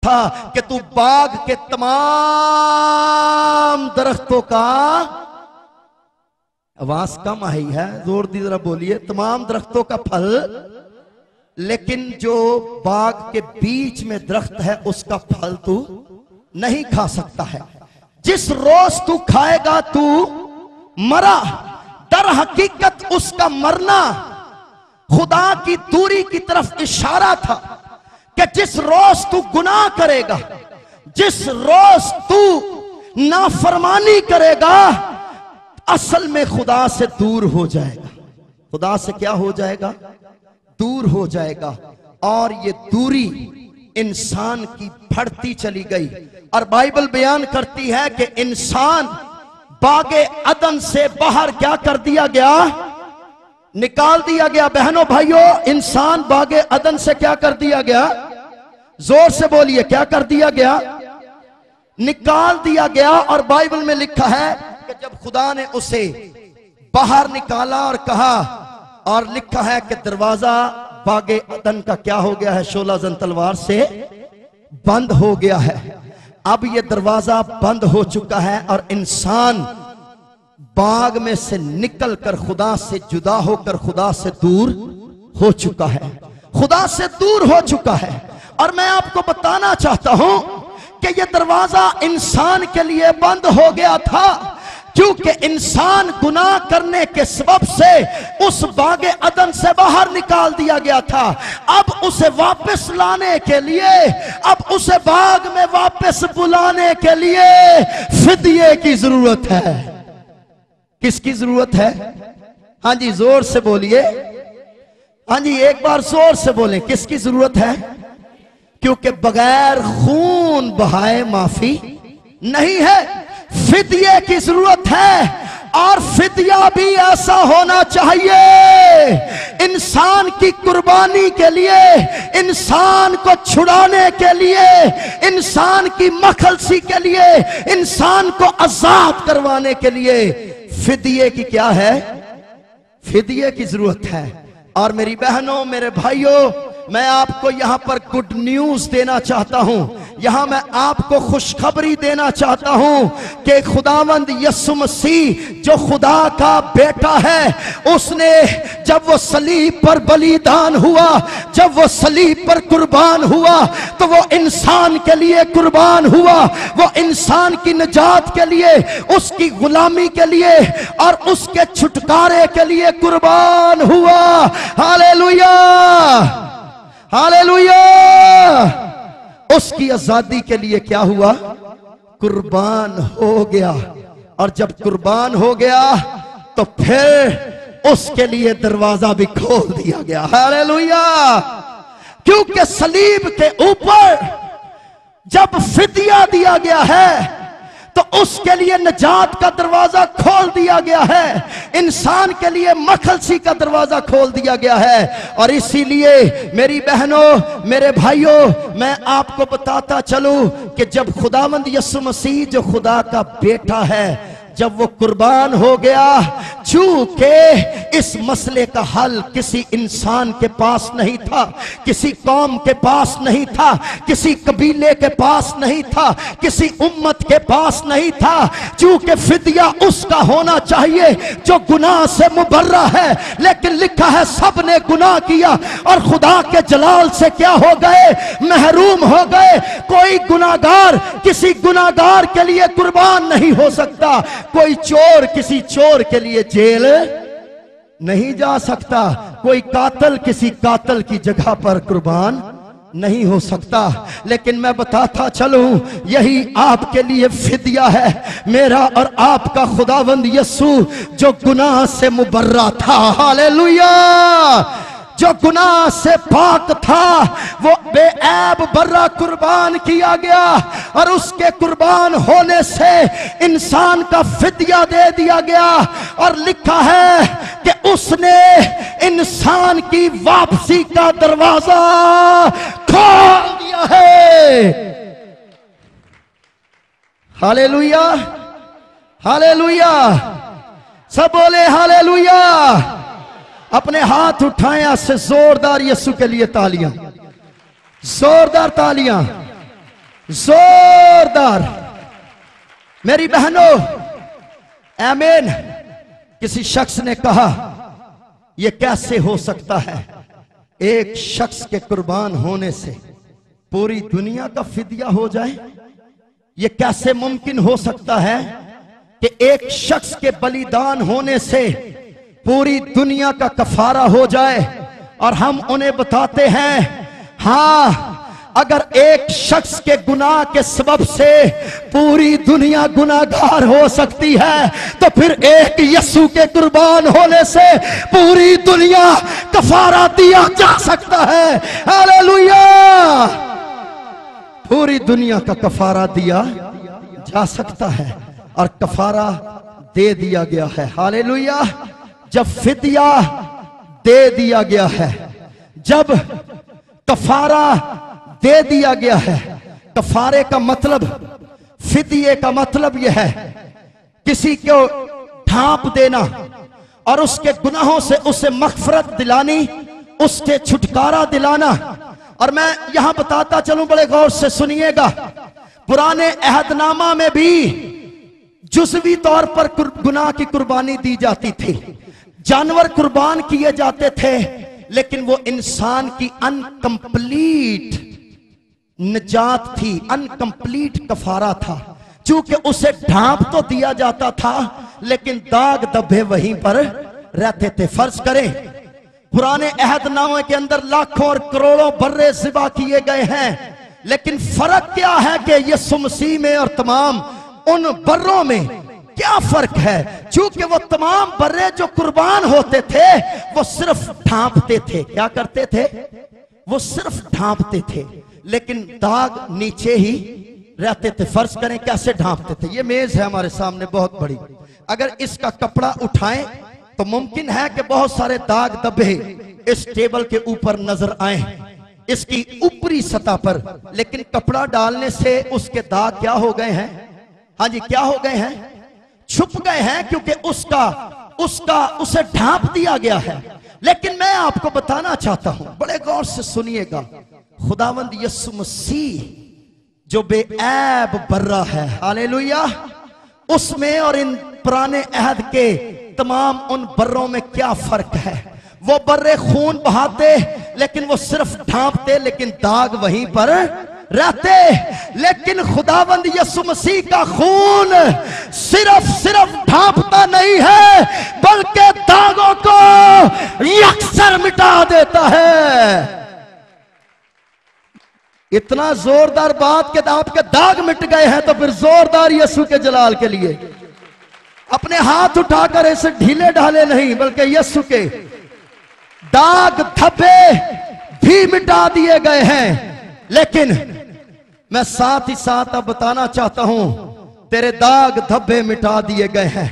था कि तू बाग के तमाम दरख्तों का, आवाज कम आई है, जोर दी जरा बोलिए, तमाम दरख्तों का फल, लेकिन जो बाग के बीच में दरख्त है उसका फल तू नहीं खा सकता है। जिस रोज तू खाएगा तू मरा। दर हकीकत उसका मरना खुदा की दूरी की तरफ इशारा था कि जिस रोज तू गुनाह करेगा, जिस रोज तू नाफरमानी करेगा, असल में खुदा से दूर हो जाएगा। खुदा से क्या हो जाएगा? दूर हो जाएगा। और ये दूरी इंसान की बढ़ती चली गई। और बाइबल बयान करती है कि इंसान बागे अदन से बाहर क्या कर दिया गया? निकाल दिया गया। बहनों भाइयों, इंसान बागे अदन से क्या कर दिया गया? जोर से बोलिए, क्या कर दिया गया? निकाल दिया गया। और बाइबल में लिखा है कि जब खुदा ने उसे बाहर निकाला और कहा, और लिखा है कि दरवाजा बागे अदन का क्या हो गया है? शोला जन तलवार से बंद हो गया है। अब ये दरवाजा बंद हो चुका है और इंसान बाग में से निकलकर खुदा से जुदा होकर खुदा से दूर हो चुका है, खुदा से दूर हो चुका है। और मैं आपको बताना चाहता हूं कि यह दरवाजा इंसान के लिए बंद हो गया था क्योंकि इंसान गुनाह करने के सबब से उस बागे अदन से बाहर निकाल दिया गया था। अब उसे वापस लाने के लिए, अब उसे बाग में वापस बुलाने के लिए फिदिये की जरूरत है। किसकी जरूरत है? हाँ जी, जोर से बोलिए। हाँ जी, एक बार जोर से बोलें, किसकी जरूरत है? क्योंकि बगैर खून बहाए माफी नहीं है। फिदिये की जरूरत है। और फिदिया भी ऐसा होना चाहिए इंसान की कुर्बानी के लिए, इंसान को छुड़ाने के लिए, इंसान की मखलसी के लिए, इंसान को आजाद करवाने के लिए फिदिये की क्या है? फिदिये की जरूरत है। और मेरी बहनों, मेरे भाइयों, मैं आपको यहां पर गुड न्यूज देना चाहता हूं। यहां मैं आपको खुशखबरी देना चाहता हूं कि खुदावंद यीशु मसीह जो खुदा का बेटा है, उसने जब वो सलीब पर बलिदान हुआ, जब वो सलीब पर कुर्बान हुआ, तो वो इंसान के लिए कुर्बान हुआ। वो इंसान की निजात के लिए, उसकी गुलामी के लिए और उसके छुटकारे के लिए कुर्बान हुआ। Hallelujah, hallelujah. उसकी आजादी के लिए क्या हुआ? कुर्बान हो गया। और जब कुर्बान हो गया तो फिर उसके लिए दरवाजा भी खोल दिया गया। हालेलुया। क्योंकि सलीब के ऊपर जब फिदिया दिया गया है तो उसके लिए निजात का दरवाजा खोल दिया गया है, इंसान के लिए मखलसी का दरवाजा खोल दिया गया है। और इसीलिए मेरी बहनों, मेरे भाइयों, मैं आपको बताता चलूं कि जब खुदावंद यीशु मसीह जो खुदा का बेटा है, जब वो कुर्बान हो गया, चूंकि इस मसले का हल किसी इंसान के पास नहीं था, किसी कौम के पास नहीं था, किसी कबीले के पास नहीं था, किसी उम्मत के पास नहीं था, चूंकि फिदिया उसका होना चाहिए जो गुनाह से मुबर्रा है। लेकिन लिखा है सब ने गुनाह किया और खुदा के जलाल से क्या हो गए? महरूम हो गए। कोई गुनाहगार किसी गुनाहगार के लिए कुर्बान नहीं हो सकता। कोई चोर किसी चोर के लिए जेल नहीं जा सकता। कोई कातिल किसी कातिल की जगह पर कुर्बान नहीं हो सकता। लेकिन मैं बताता चलूं, यही आपके लिए फिदिया है, मेरा और आपका खुदावंद यीशु जो गुनाह से मुबर्रा था। हालेलुया। जो गुनाह से पाक था वो बेऐब बर्रा कुर्बान किया गया और उसके कुर्बान होने से इंसान का फिदिया दे दिया गया। और लिखा है कि उसने इंसान की वापसी का दरवाजा खोल दिया है। Hallelujah, hallelujah. सब बोले हालेलुया। अपने हाथ उठाएं से जोरदार यीशु के लिए तालियां, जोरदार तालियां। जोरदार मेरी बहनों, आमीन। किसी शख्स ने कहा यह कैसे हो सकता है, एक शख्स के कुर्बान होने से पूरी दुनिया का फिदिया हो जाए? यह कैसे मुमकिन हो सकता है कि एक शख्स के बलिदान होने से पूरी दुनिया का कफारा हो जाए? और हम उन्हें बताते हैं, हां, अगर एक शख्स के गुनाह के सबब से पूरी दुनिया गुनाहगार हो सकती है, तो फिर एक यीशु के कुर्बान होने से पूरी दुनिया कफारा दिया जा सकता है। हालेलुया! पूरी दुनिया का कफारा दिया जा सकता है और कफारा दे दिया गया है। हालेलुया! जब फिदिया दे दिया गया है, जब कफारा दे दिया गया है, कफारे का मतलब, फिदिये का मतलब यह है किसी को ढांप देना और उसके गुनाहों से उसे मग़फ़िरत दिलानी, उसके छुटकारा दिलाना। और मैं यहां बताता चलूं, बड़े गौर से सुनिएगा, पुराने अहदनामा में भी जुज़वी तौर पर गुनाह की कुर्बानी दी जाती थी, जानवर कुर्बान किए जाते थे, लेकिन वो इंसान की अनकंप्लीट निजात थी, अनकंप्लीट कफारा था। चूंकि उसे ढांप तो दिया जाता था, लेकिन दाग धब्बे वहीं पर रहते थे। फर्ज करें पुराने अहदनामे के अंदर लाखों और करोड़ों बर्रे ज़िबा किए गए हैं, लेकिन फर्क क्या है कि यीशु मसीह में और तमाम उन बर्रों में क्या फर्क है? चूंकि वो तमाम बर्रे जो कुर्बान होते थे वो सिर्फ ढांपते थे। क्या करते थे? वो सिर्फ ढांपते थे, लेकिन दाग नीचे ही रहते थे। फर्ज करें कैसे ढांपते थे। ये मेज है हमारे सामने बहुत बड़ी, अगर इसका कपड़ा उठाएं तो मुमकिन है कि बहुत सारे दाग धब्बे इस टेबल के ऊपर नजर आए, इसकी ऊपरी सतह पर, लेकिन कपड़ा डालने से उसके दाग क्या हो गए हैं? हाँ जी, क्या हो गए हैं? छुप गए हैं, क्योंकि उसे ढांप दिया गया है। लेकिन मैं आपको बताना चाहता हूं, बड़े गौर से सुनिएगा, खुदावंद यीशु मसीह जो बेऐब बर्रा है, हालेलुया, उसमें और इन पुराने अहद के तमाम उन बर्रों में क्या फर्क है? वो बर्रे खून बहाते, लेकिन वो सिर्फ ढांपते, लेकिन दाग वहीं पर रहते। लेकिन खुदावंद यीशु मसीह का खून सिर्फ ढांपता नहीं है, बल्कि दागों को यकसर मिटा देता है। इतना जोरदार बात के आपके दाग मिट गए हैं, तो फिर जोरदार यीशु के जलाल के लिए अपने हाथ उठाकर ऐसे ढीले ढाले नहीं, बल्कि यीशु के दाग धब्बे भी मिटा दिए गए हैं। लेकिन मैं साथ ही साथ अब बताना चाहता हूं, तेरे दाग धब्बे मिटा दिए गए हैं।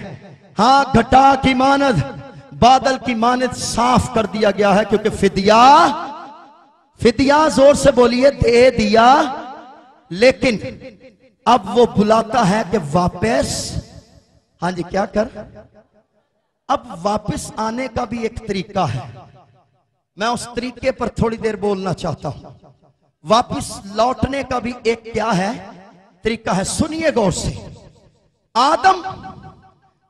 हां, घटा की मानद, बादल की मानद साफ कर दिया गया है, क्योंकि फिदिया जोर से बोलिए, दे दिया। लेकिन अब वो बुलाता है कि वापस, हाँ जी, क्या कर, अब वापस आने का भी एक तरीका है। मैं उस तरीके पर थोड़ी देर बोलना चाहता हूं। वापस लौटने का भी एक क्या है? तरीका है। सुनिए गौर से, आदम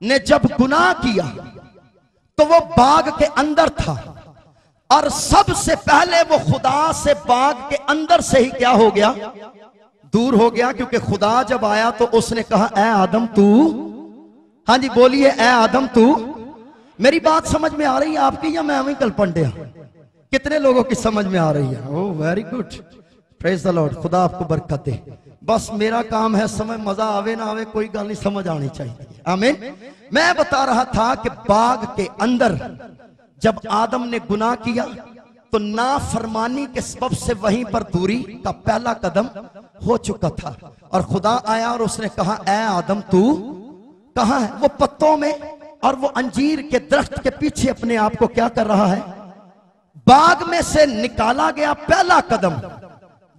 ने जब गुनाह किया तो वो बाग के अंदर था, और सबसे पहले वो खुदा से बाग के अंदर से ही क्या हो गया? दूर हो गया। क्योंकि खुदा जब आया तो उसने कहा, ए आदम तू, हाँ जी बोलिए, ए आदम तू। मेरी बात समझ में आ रही है आपकी, या मैं वही कल पंडिया? कितने लोगों की समझ में आ रही है? Oh very good, praise the Lord. खुदा आपको बरकत दे। बस मेरा काम है, समय मजा आवे ना आवे कोई गल नहीं, समझ आनी चाहिए। आमीन। मैं बता रहा था कि बाग के अंदर जब आदम ने गुनाह किया तो नाफरमानी के सबब से वहीं पर दूरी का पहला कदम हो चुका था, और खुदा आया और उसने कहा, ए आदम तू कहां है? वो पत्तों में और वो अंजीर के दरख्त के पीछे अपने आप को क्या कर रहा है? बाग में से निकाला गया, पहला कदम।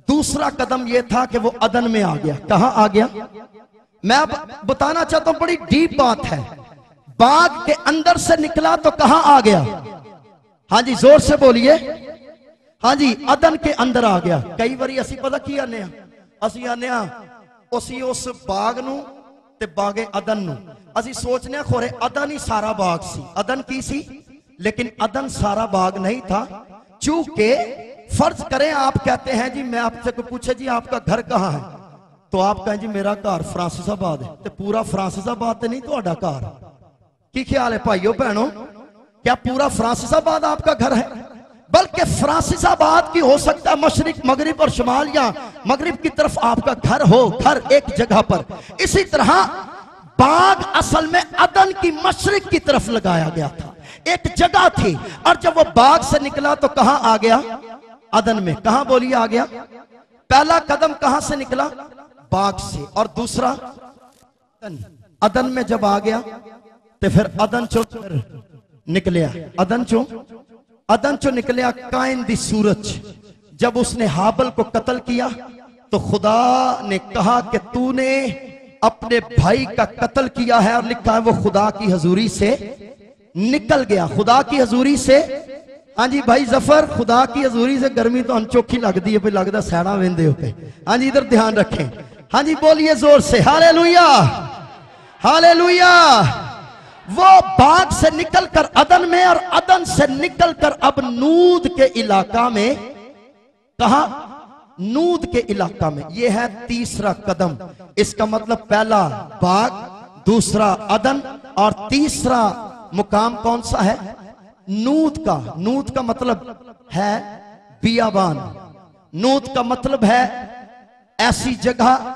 दूसरा कदम यह था कि वो अदन में आ गया। कहां आ गया? मैं अब बताना चाहता हूं, बड़ी डीप बात है। बाग के अंदर से निकला तो कहां आ गया? हाँ जी, जोर से बोलिए। हाँ जी, अदन के अंदर आ गया। कई बारी असी पता की आने, ਅਸੀਂ ਆਨੇ ਆ ਅਸੀਂ ਉਸ ਬਾਗ ਨੂੰ ਤੇ ਬਾਗੇ ਅਦਨ ਨੂੰ ਅਸੀਂ सोचने खोरे अदन ही सारा बाग सी। अदन की सी, लेकिन अदन सारा बाग नहीं था। चूंकि फर्ज करें आप कहते हैं जी, मैं आपसे कोई पूछे जी आपका घर कहाँ है, तो आप कहें जी मेरा घर फ्रांसिसाबाद है, तो पूरा फ्रांसिसाबाद तो नहीं ਤੁਹਾਡਾ घर। की ख्याल है भाइयों बहनों, क्या पूरा फ्रांसिसाबाद आपका घर है? बल्कि फ्रांसिसाबाद की हो सकता है मशरिक मगरिब और शुमाल या मगरिब की तरफ आपका घर हो, घर एक जगह पर। इसी तरह बाग असल में अदन की मशरिक की तरफ लगाया गया था, एक जगह थी। और जब वो बाग से निकला तो कहां आ गया? अदन में। कहां बोलिए आ गया? पहला कदम कहां से निकला? बाग से। और दूसरा अदन में जब आ गया तो फिर अदन चो निकलिया, अदन चो निकलिया काइन दी सूरज। जब उसने हाबल को कत्ल किया तो खुदा ने कहा कि तूने अपने भाई का कत्ल किया है, और लिखा है वो खुदा की हजूरी से निकल गया। खुदा की हजूरी से, हाँ जी भाई जफर, खुदा की हजूरी से गर्मी तो अनचोखी लगती है, लगता सैना वेंदे हो पे। हाँ जी इधर ध्यान रखें, हाँ जी बोलिए जोर से हालेलुया हालेलुया। वो बाग से निकलकर अदन में, और अदन से निकलकर अब नूद के इलाका में, कहा? नूद के इलाका में। यह है तीसरा कदम। इसका मतलब पहला बाग, दूसरा अदन, और तीसरा मुकाम कौन सा है? नूद का। नूद का मतलब है बियाबान। नूद का मतलब है ऐसी जगह,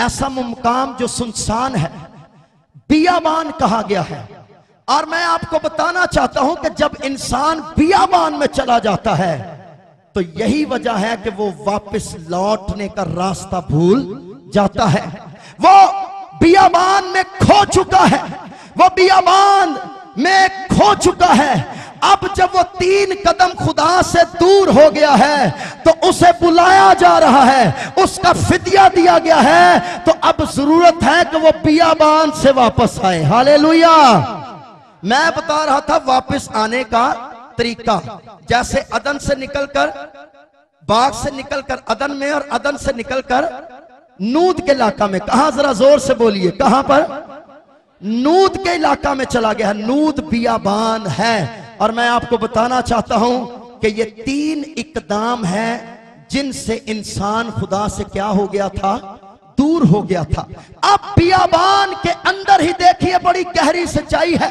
ऐसा मुकाम जो सुनसान है, बियाबान कहा गया है। और मैं आपको बताना चाहता हूं कि जब इंसान बियाबान में चला जाता है तो यही वजह है कि वो वापस लौटने का रास्ता भूल जाता है। वो बियाबान में खो चुका है, वो बियाबान में खो चुका है। अब जब वो 3 कदम खुदा से दूर हो गया है तो उसे बुलाया जा रहा है, उसका फिदिया दिया गया है। तो अब जरूरत है कि वो बियाबान से वापस आए। हालेलुया। मैं बता रहा था वापस आने का तरीका। जैसे अदन से निकलकर, बाग से निकलकर अदन में, और अदन से निकलकर नूद के इलाका में। कहां? जरा जोर से बोलिए, कहां पर? नूद के इलाका में चला गया। नूद बियाबान है। और मैं आपको बताना चाहता हूं कि ये 3 इकदाम है जिनसे इंसान खुदा से क्या हो गया था? दूर हो गया था। अब बियाबान के अंदर ही देखिए बड़ी गहरी सच्चाई है।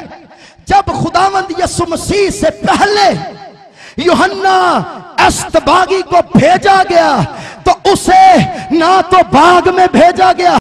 जब खुदावंद यीशु मसीह से पहले यूहन्ना अस्तबागी को भेजा गया तो उसे ना तो बाग में भेजा गया,